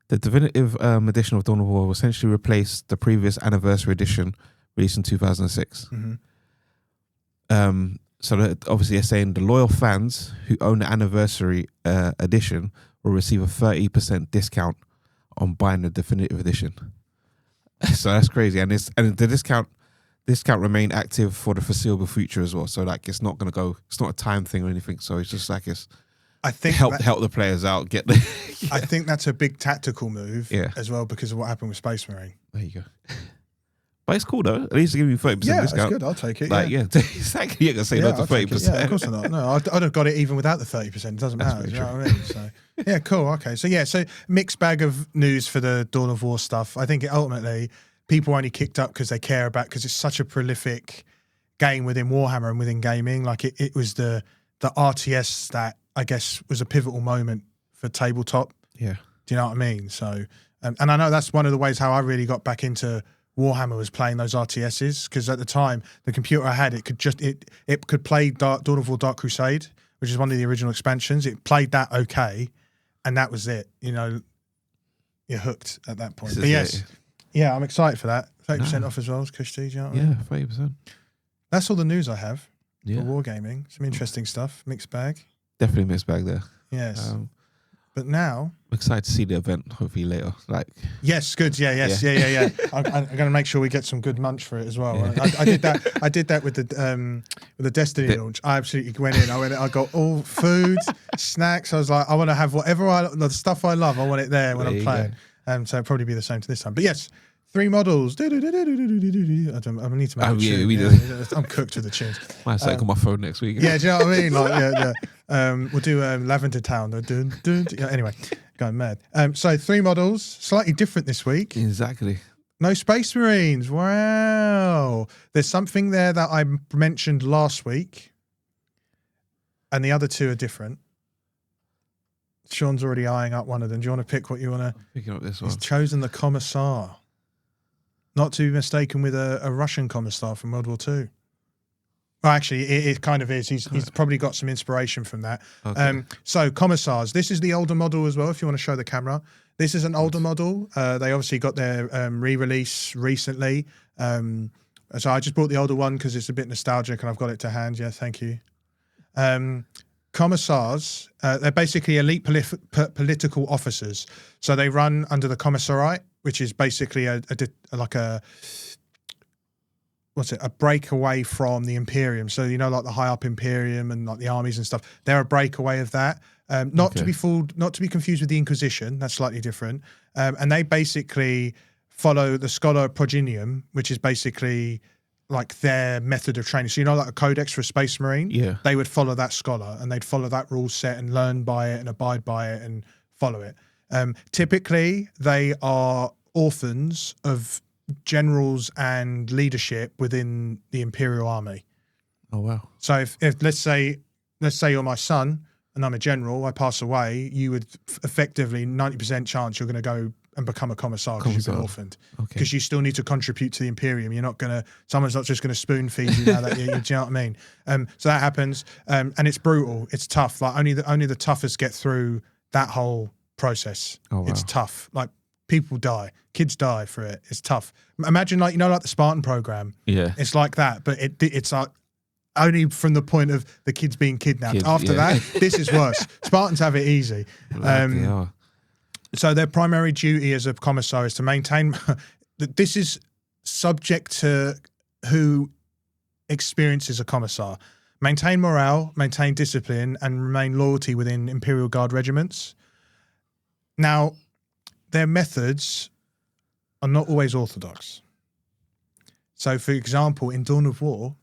the definitive edition of Dawn of War will essentially replace the previous anniversary edition released in 2006. Mm-hmm. So that obviously they're saying the loyal fans who own the anniversary edition will receive a 30% discount on buying the definitive edition. So that's crazy, and the discount remain active for the foreseeable future as well. So like it's not going to go. It's not a time thing or anything. So it's just like I think help the players out. I think that's a big tactical move as well because of what happened with Space Marine. There you go. But it's cool though. At least they give you 30% discount. Yeah, that's good. I'll take it. Exactly. You're gonna say no to 30%. Yeah, of course not. No, I'd have got it even without the 30%. It doesn't matter. You know what I mean? So yeah, cool. Okay, so mixed bag of news for the Dawn of War stuff. I think ultimately people only kicked up because they care about because it's such a prolific game within Warhammer and within gaming. Like it was the RTS that I guess was a pivotal moment for tabletop. Yeah. Do you know what I mean? So, and I know that's one of the ways how I really got back into Warhammer was playing those RTSs because at the time the computer I had it could play Dawn of War Dark Crusade, which is one of the original expansions. It played that okay, and that was it. You know, you're hooked at that point. But yes, yeah, I'm excited for that. 30% off as well as Kush, do you know what I mean? 30%. That's all the news I have for wargaming. Some interesting stuff. Mixed bag. Definitely mixed bag there. Yes. But now I'm excited to see the event hopefully later. Yes, good. Yeah. I'm going to make sure we get some good munch for it as well. Yeah. I did that with the Destiny launch. I absolutely went in. I got all food, snacks. I was like, I want to have whatever the stuff I love. I want it there when I'm playing. So it'll probably be the same to this time. But yes, 3 models. I need to make a tune. I'm cooked with the tunes. Might say on my phone next week. Yeah, do you know what I mean? Like, we'll do Lavender Town. Anyway, going mad. So 3 models, slightly different this week. Exactly. No Space Marines. Wow. There's something there that I mentioned last week, and the other 2 are different. Sean's already eyeing up one of them. Do you want to pick what you want to? Picking up this one. He's chosen the Commissar. not to be mistaken with a Russian commissar from World War II. Well, actually, it kind of is. He's probably got some inspiration from that. Okay. So commissars, this is the older model as well, if you want to show the camera. This is an older model. They obviously got their re-release recently. So I just bought the older one because it's a bit nostalgic and I've got it to hand. Yeah, thank you. Commissars, they're basically elite political officers. So they run under the commissariat, which is basically a breakaway from the Imperium. So, you know, like the high up Imperium and like the armies and stuff, they're a breakaway of that. Not to be confused with the Inquisition. That's slightly different. And they basically follow the Schola Progenium, which is basically like their method of training. So, you know, like a codex for a space marine, they would follow that scholar and they'd follow that rule set and learn by it and abide by it and follow it. Typically, they are orphans of generals and leadership within the Imperial Army. Oh wow! So if let's say you're my son and I'm a general, I pass away, you would effectively 90% chance you're going to go and become a commissar because you've been orphaned. Because you still need to contribute to the Imperium. You're not going to. Someone's not just going to spoon feed you now that do you know what I mean? So that happens, and it's brutal. It's tough. Like only the toughest get through that whole process. Oh, wow. It's tough. Like. People die, kids die for it. It's tough. Imagine like, you know, like the Spartan program. Yeah. It's like that, but it's like only from the point of the kids being kidnapped. After that, this is worse. Spartans have it easy. So their primary duty as a commissar is to maintain, this is subject to who experiences a commissar. Maintain morale, maintain discipline, and remain loyalty within Imperial Guard regiments. Now, their methods are not always orthodox. So, for example, in Dawn of War,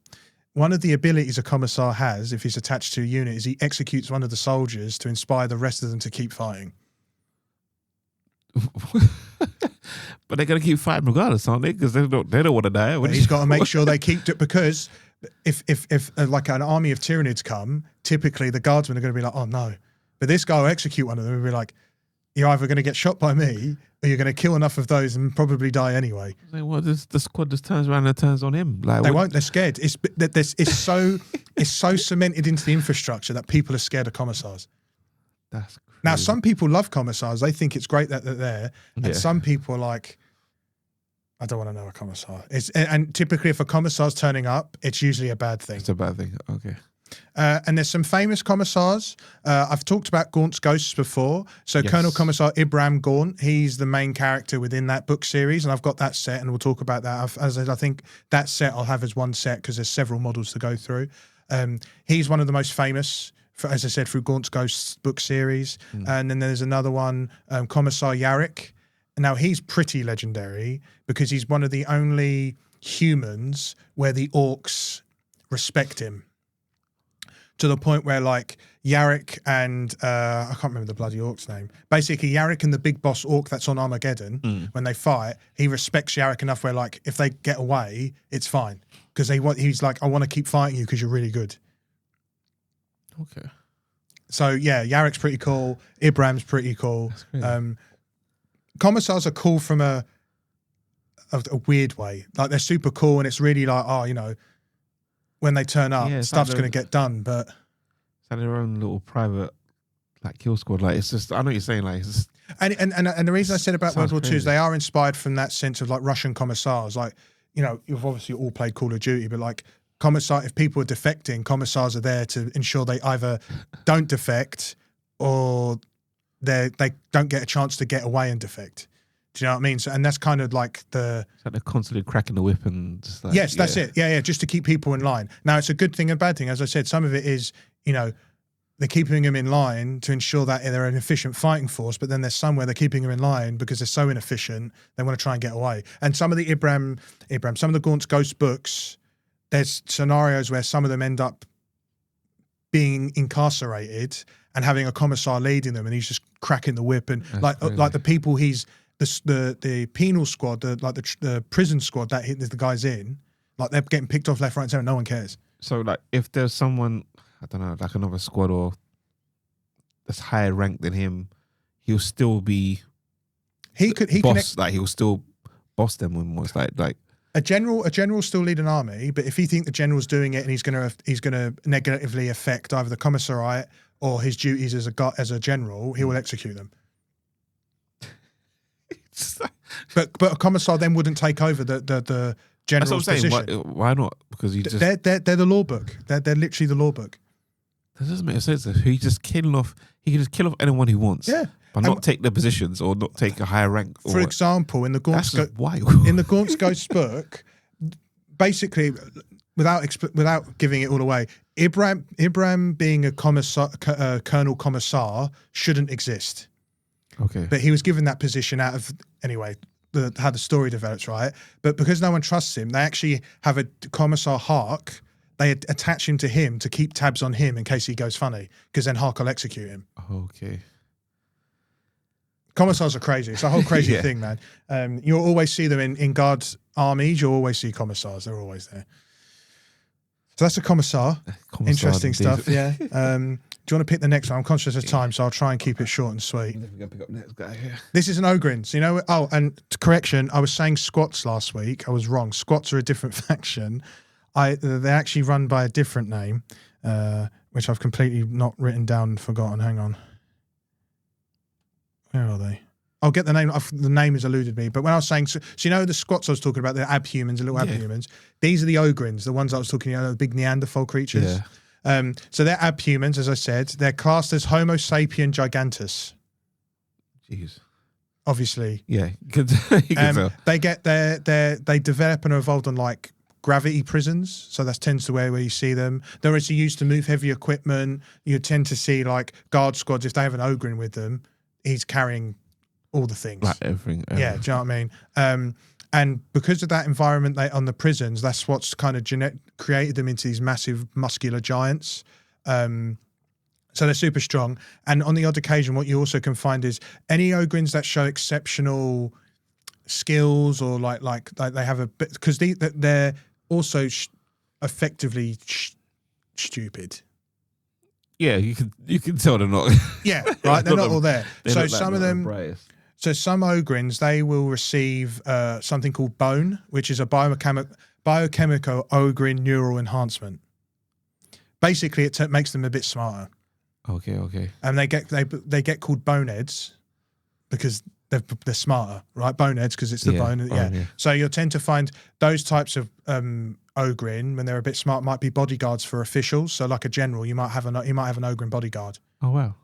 one of the abilities a commissar has, if he's attached to a unit, is he executes one of the soldiers to inspire the rest of them to keep fighting. But they're going to keep fighting regardless, aren't they? Because they don't want to die. But he's got to make sure they keep it, because if like an army of Tyranids come, typically the guardsmen are going to be like, oh no. But this guy will execute one of them and be like, you're either going to get shot by me or you're going to kill enough of those and probably die anyway. Well, the squad just turns around and turns on him. Like, they won't. They're scared. It's so cemented into the infrastructure that people are scared of commissars. That's crazy. Now, some people love commissars. They think it's great that they're there. And some people are like, I don't want to know a commissar. And typically if a commissar's turning up, it's usually a bad thing. It's a bad thing. Okay. And there's some famous commissars. I've talked about Gaunt's Ghosts before. So Colonel Commissar Ibram Gaunt, he's the main character within that book series, and I've got that set, and we'll talk about that. I think that set I'll have as one set because there's several models to go through. He's one of the most famous, as I said, through Gaunt's Ghosts book series. And then there's another one, Commissar Yarrick. Now, he's pretty legendary because he's one of the only humans where the orcs respect him. To the point where, like, Yarrick and I can't remember the bloody orc's name. Basically, Yarrick and the big boss orc that's on Armageddon, when they fight, he respects Yarrick enough where, like, if they get away, it's fine because he's like, I want to keep fighting you because you're really good. Okay. So yeah, Yarrick's pretty cool. Ibram's pretty cool. Commissars are cool from a weird way. Like, they're super cool, and it's really like, oh, you know, when they turn up, stuff's going to get done, but it's like their own little private, like, kill squad. Like, it's just, I know what you're saying, like, it's just, and the reason I said about World War II is they are inspired from that sense of, like, Russian commissars. Like, you know, you've obviously all played Call of Duty, but, like, if people are defecting, commissars are there to ensure they either don't defect or they don't get a chance to get away and defect. Do you know what I mean? So, and that's kind of like it's like they're constantly cracking the whip and just like, yes, that's it. Yeah, just to keep people in line. Now, it's a good thing and a bad thing. As I said, some of it is, you know, they're keeping them in line to ensure that they're an efficient fighting force, but then there's some where they're keeping them in line because they're so inefficient, they want to try and get away. And some of the some of the Gaunt's Ghost books, there's scenarios where some of them end up being incarcerated and having a commissar leading them, and he's just cracking the whip. And like the people the penal squad, the prison squad that the guy's in, like, they're getting picked off left, right, and center. No one cares. So, like, if there's someone, I don't know, like another squad or that's higher ranked than him, he'll still be he could like, he'll still boss them almost like. A general still lead an army, but if you think the general's doing it and he's gonna negatively affect either the commissariat or his duties as a general, he will execute them. but a commissar then wouldn't take over the general's position. That's what I'm saying. Why not? Because they're the law book. They're literally the law book. That doesn't make sense. He just kill off. He can just kill off anyone he wants. Yeah. But not take their positions or not take a higher rank. For example, in the Gaunt's Ghost book, basically, without giving it all away, Ibrahim being a colonel commissar shouldn't exist. Okay. But he was given that position out of how the story develops, right? But because no one trusts him, they actually have a commissar Hark. They attach him to him to keep tabs on him in case he goes funny, because then Hark will execute him. Okay. Commissars are crazy. It's a whole crazy thing, man. You'll always see them in guard armies. You'll always see commissars. They're always there. So that's a commissar. Interesting stuff, yeah. Do you want to pick the next one? I'm conscious of time, so I'll try and keep it short and sweet. We're going to pick up next guy here. This is an Ogrin. So, you know, and correction, I was saying squats last week. I was wrong. Squats are a different faction. They're actually run by a different name, which I've completely not written down and forgotten. Hang on. Where are they? I'll get the name. The name has eluded me. But when I was saying, so you know the squats I was talking about, the abhumans, the little abhumans. These are the Ogrins, the ones I was talking about, the big Neanderthal creatures. Yeah. So they're abhumans, as I said. They're classed as Homo sapien gigantus. Jeez. Obviously. Yeah. You can tell. They develop and are evolved on like gravity prisons, so that tends to where you see them. They're actually used to move heavy equipment. You tend to see like guard squads, if they have an Ogrin with them, he's carrying all the things. Like everything. Yeah, do you know what I mean? And because of that environment on the prisons, that's what's kind of created them into these massive muscular giants. So they're super strong. And on the odd occasion, what you also can find is any Ogrins that show exceptional skills or like they have a bit, because they're also effectively stupid. Yeah, you can tell they're not. Yeah, right. They're not all there. So some of them. So some Ogrins, they will receive something called bone, which is a biochemical Ogrin neural enhancement. Basically, it makes them a bit smarter. Okay. And they get called boneheads because they're smarter, right? Boneheads because it's the bone. Yeah. So you'll tend to find those types of Ogrin, when they're a bit smart, might be bodyguards for officials. So like a general, you might have an Ogrin bodyguard. Oh wow.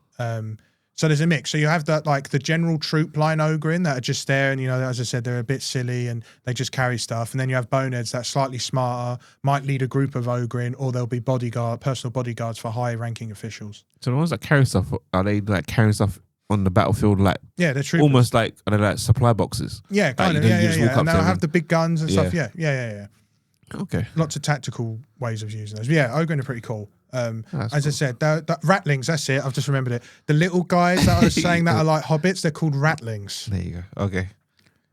So there's a mix. So you have that like the general troop line Ogrin that are just there, and you know, as I said, they're a bit silly and they just carry stuff. And then you have boneheads that are slightly smarter, might lead a group of Ogrin, or they'll be personal bodyguards for high-ranking officials. So the ones that carry stuff, are they like carrying stuff on the battlefield, like they're troopers. Almost like, are they like supply boxes? Yeah, kind of. Yeah. And they'll have the big guns and stuff. Yeah. Okay. Lots of tactical ways of using those. But yeah, Ogrin are pretty cool. As I said, the ratlings, that's it. I've just remembered it. The little guys that I was saying that are like hobbits, they're called ratlings. There you go. Okay.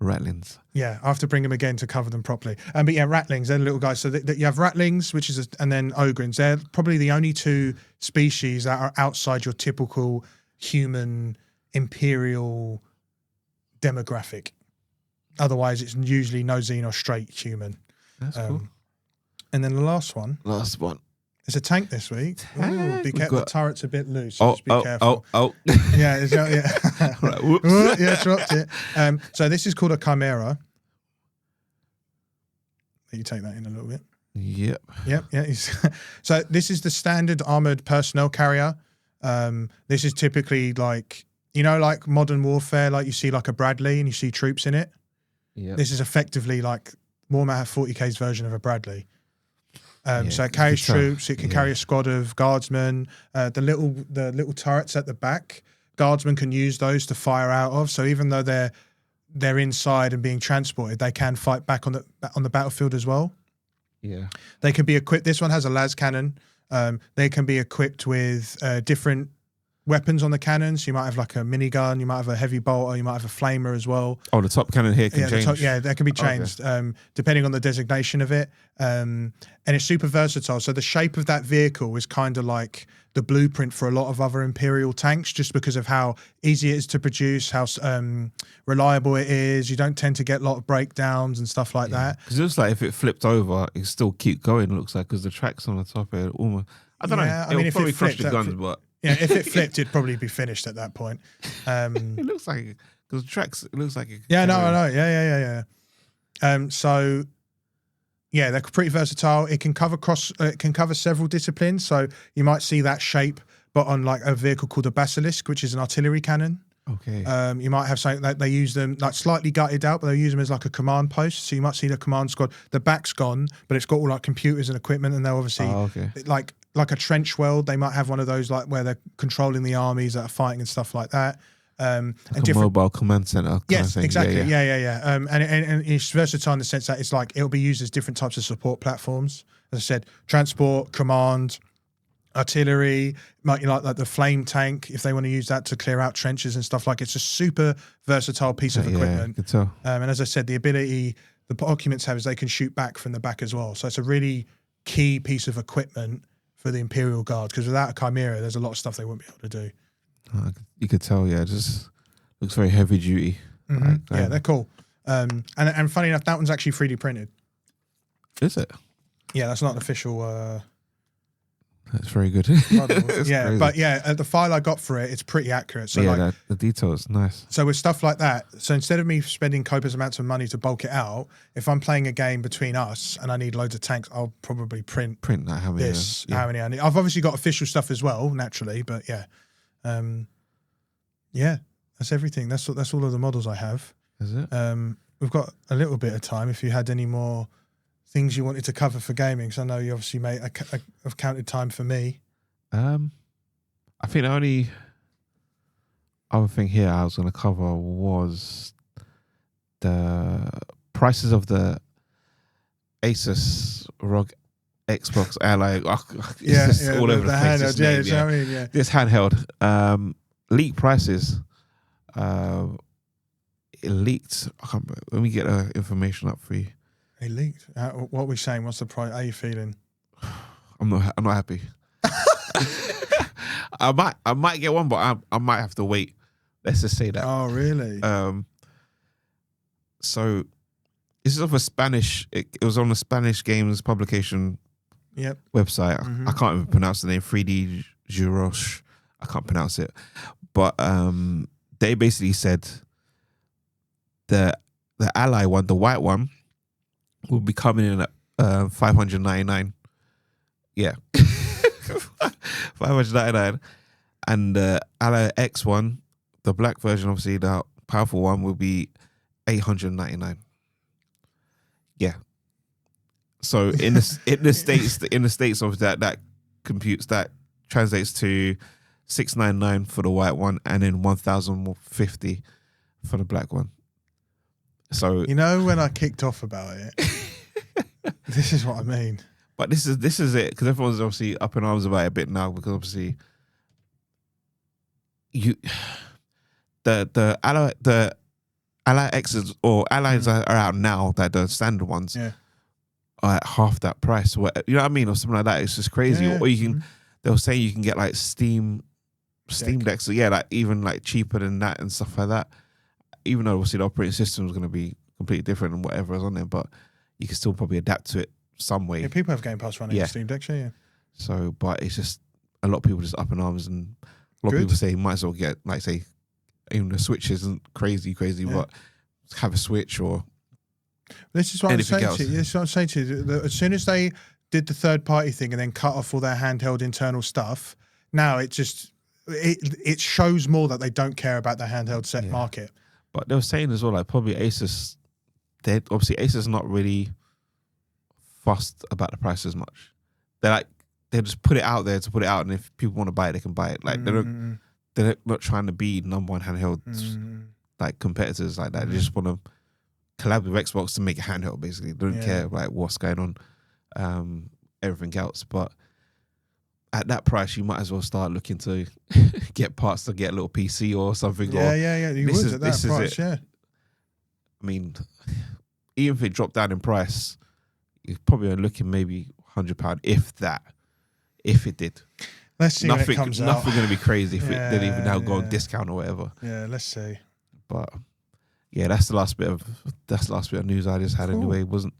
Ratlings. Yeah, I have to bring them again to cover them properly. But yeah, ratlings, they're the little guys. So you have ratlings, which is, and then Ogrins. They're probably the only two species that are outside your typical human imperial demographic. Otherwise, it's usually no xen or straight human. That's cool. And then the last one. It's a tank this week. Ooh, be careful. The turret's a bit loose. So just be careful. Yeah. Right, whoops. Yeah, dropped it. So this is called a Chimera. You take that in a little bit. Yep. Yeah. So this is the standard armored personnel carrier. This is typically like, you know, like modern warfare, like you see like a Bradley and you see troops in it. Yeah. This is effectively like Warhammer 40K's version of a Bradley. So it carries troops. It can carry a squad of guardsmen. The little turrets at the back, guardsmen can use those to fire out of. So even though they're inside and being transported, they can fight back on the battlefield as well. Yeah, they can be equipped. This one has a las cannon. They can be equipped with different weapons on the cannons. You might have like a minigun, you might have a heavy bolter, you might have a flamer as well. Oh, the top cannon here can change. That can be changed depending on the designation of it. And it's super versatile. So the shape of that vehicle is kind of like the blueprint for a lot of other Imperial tanks, just because of how easy it is to produce, how reliable it is. You don't tend to get a lot of breakdowns and stuff like that. Because it looks like if it flipped over, it still keep going. It looks like because the tracks on the top of it almost. I don't know. I mean, if probably it flipped, crush the guns, but yeah, if it flipped, it'd probably be finished at that point. It looks like because the tracks. It looks like I know. Yeah. So yeah, they're pretty versatile. It can cover several disciplines. So you might see that shape, but on like a vehicle called a basilisk, which is an artillery cannon. Okay. You might have something that they use them like slightly gutted out, but they use them as like a command post. So you might see the command squad. The back's gone, but it's got all like computers and equipment, and they're obviously like a trench world. They might have one of those like where they're controlling the armies that are fighting and stuff like that. Like and a mobile command center. Yes, exactly. Yeah. And it's versatile in the sense that it's like it'll be used as different types of support platforms. As I said, transport, command, artillery, might like the flame tank if they want to use that to clear out trenches and stuff. Like it's a super versatile piece of equipment. Good tell. And as I said, the ability the documents have is they can shoot back from the back as well. So it's a really key piece of equipment for the Imperial Guard, because without a Chimera, there's a lot of stuff they wouldn't be able to do. You could tell, it just looks very heavy duty. Mm-hmm. Yeah, they're cool. And funny enough, that one's actually 3D printed. Is it? Yeah, that's not an official. That's very good. Yeah, crazy. But yeah, the file I got for it, it's pretty accurate. So yeah, the detail is nice. So with stuff like that, so instead of me spending copious amounts of money to bulk it out, if I'm playing a game between us and I need loads of tanks, I'll probably print that how many how many I need. I've obviously got official stuff as well, naturally, but yeah. Yeah, that's everything. That's all of the models I have. Is it? We've got a little bit of time if you had any more things you wanted to cover for gaming. So I know you obviously have counted time for me. I think the only other thing here I was going to cover was the prices of the Asus ROG Xbox Ally. It's just all over the place. Handheld, This handheld leaked prices. It leaked. I can't remember. Let me get the information up for you. It leaked. What are we saying? What's the price? How are you feeling? I'm not happy. I might get one, but I might have to wait. Let's just say that. Oh, really? So this is of a Spanish. It was on a Spanish games publication. Website. Mm-hmm. I can't even pronounce the name. 3D Jurosh. I can't pronounce it, but they basically said the Ally one, the white one, will be coming in at $599. Yeah, $599, and the Ally X one, the black version, obviously the powerful one, will be $899. Yeah. So in the states of that computes that translates to $699 for the white one, and then $1,050 for the black one. So when I kicked off about it, this is what I mean. But this is it, because everyone's obviously up in arms about it a bit now, because obviously the Ally X's or Allies are out now, that the standard ones. Yeah. Are at half that price, you know what I mean, or something like that. It's just crazy. Or you can, they'll say you can get like Steam decks, so like even like cheaper than that and stuff like that. Even though obviously the operating system is going to be completely different than whatever is on there, but you can still probably adapt to it some way. Yeah, people have Game Pass running Steam decks, yeah. So, but it's just a lot of people just up in arms, and a lot of people say you might as well get, like, say, even the Switch isn't crazy, but have a Switch or. This is what I'm saying to you. This is what I'm saying to you. As soon as they did the third party thing and then cut off all their handheld internal stuff, now it just it shows more that they don't care about the handheld set market. But they were saying as well, like probably Asus, Asus not really fussed about the price as much. They just put it out there to put it out, and if people want to buy it, they can buy it. Like they're not trying to be number one handheld like competitors like that. They just want to collab with Xbox to make a handheld, basically. They don't care like what's going on, everything else. But at that price, you might as well start looking to get parts to get a little PC or something. Yeah. You would at that price, yeah. I mean, even if it dropped down in price, you're probably looking maybe £100, if that, if it did. Let's see when it comes out. Nothing going to be crazy if it didn't even now go on discount or whatever. Yeah, let's see. But yeah, that's the last bit of news I just had anyway. It wasn't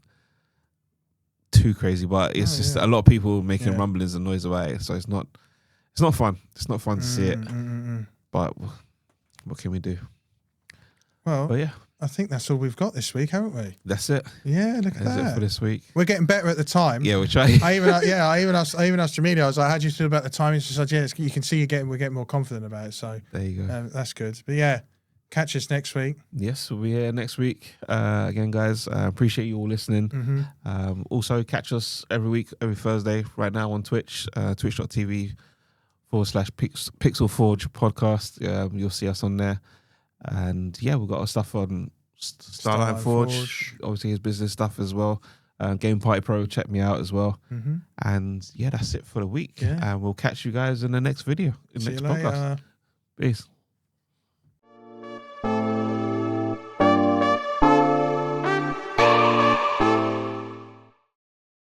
too crazy, but it's just a lot of people making rumblings and noise about it. So it's not fun. It's not fun to see it. But what can we do? Well, but yeah, I think that's all we've got this week, haven't we? That's it. Yeah, look at that. That's it for this week. We're getting better at the time. Yeah, we're trying. I even asked Jamelia. I was like, "How do you feel about the time?" She said, "Yeah, you can see we're getting more confident about it." So there you go. That's good. But yeah, catch us next week. Yes, we'll be here next week. Again, guys, appreciate you all listening. Also, catch us every week, every Thursday, right now on Twitch, twitch.tv/Pixel Forge podcast. You'll see us on there. And yeah, we've got our stuff on Starlight Forge, obviously his business stuff as well. Game Party Pro, check me out as well. And yeah, that's it for the week. Yeah. And we'll catch you guys in the next video, in the next podcast. Peace.